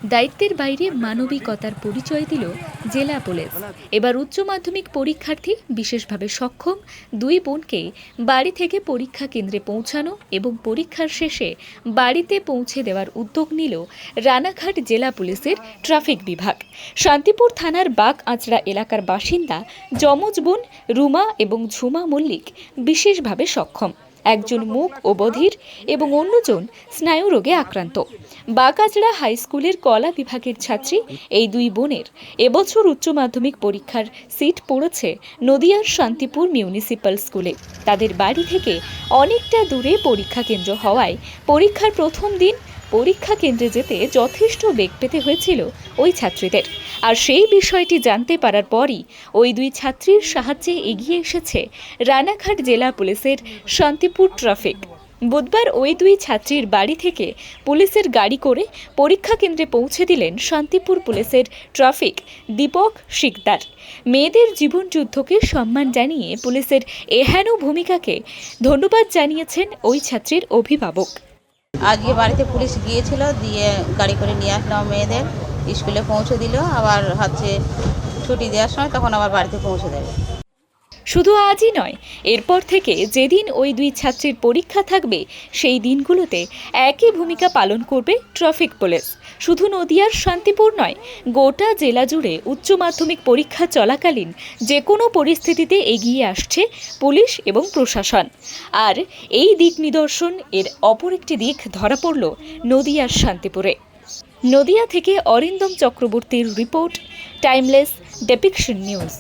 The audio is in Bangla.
দায়িত্বের বাইরে মানবিকতার পরিচয় দিল জেলা পুলিশ। এবার উচ্চ মাধ্যমিক পরীক্ষার্থী বিশেষভাবে সক্ষম দুই বোনকে বাড়ি থেকে পরীক্ষা কেন্দ্রে পৌঁছানো এবং পরীক্ষার শেষে বাড়িতে পৌঁছে দেওয়ার উদ্যোগ নিল রানাঘাট জেলা পুলিশের ট্রাফিক বিভাগ। শান্তিপুর থানার বাগ আঁচড়া এলাকার বাসিন্দা যমজ বোন রুমা এবং ঝুমা মল্লিক বিশেষভাবে সক্ষম। একজন মুখ ও বধির এবং অন্যজন স্নায়ুরোগে আক্রান্ত। বাগাচড়া হাই স্কুলের কলা বিভাগের ছাত্রী এই দুই বোনের এবছর উচ্চ মাধ্যমিক পরীক্ষার সিট পড়েছে নদিয়ার শান্তিপুর মিউনিসিপ্যাল স্কুলে। তাদের বাড়ি থেকে অনেকটা দূরে পরীক্ষা কেন্দ্র হওয়ায় পরীক্ষার প্রথম দিন পরীক্ষা কেন্দ্রে যেতে যথেষ্ট বেগ পেতে হয়েছিল ওই ছাত্রীদের। আর সেই বিষয়টি জানতে পারার পরই ওই দুই ছাত্রীর সাহায্যে এগিয়ে এসেছে রানাঘাট জেলা পুলিশের শান্তিপুর ট্রাফিক। বুধবার ওই দুই ছাত্রীর বাড়ি থেকে পুলিশের গাড়ি করে পরীক্ষা কেন্দ্রে পৌঁছে দিলেন শান্তিপুর পুলিশের ট্রাফিক দীপক শিকদার। মেয়েদের জীবনযুদ্ধকে সম্মান জানিয়ে পুলিশের এহেন ভূমিকাকে ধন্যবাদ জানিয়েছেন ওই ছাত্রীর অভিভাবক। আজকে বাড়িতে পুলিশ গিয়েছিল, দিয়ে গাড়ি করে নিয়ে আসলাম, মেয়েদের স্কুলে পৌঁছে দিল। আবার হচ্ছে ছুটি দেওয়ার সময় তখন আবার বাড়িতে পৌঁছে দেবে। শুধু আজই নয়, এরপর থেকে যেদিন ওই দুই ছাত্রীর পরীক্ষা থাকবে সেই দিনগুলোতে একই ভূমিকা পালন করবে ট্রাফিক পুলিশ। শুধু নদিয়ার শান্তিপুর নয়, গোটা জেলা জুড়ে উচ্চ মাধ্যমিক পরীক্ষা চলাকালীন যে কোনো পরিস্থিতিতে এগিয়ে আসছে পুলিশ এবং প্রশাসন। আর এই দিক নিদর্শন এর অপর একটি দিক ধরা পড়ল নদিয়ার শান্তিপুরে। নদিয়া থেকে অরিন্দম চক্রবর্তীর রিপোর্ট, টাইমলেস ডেপিকশন নিউজ।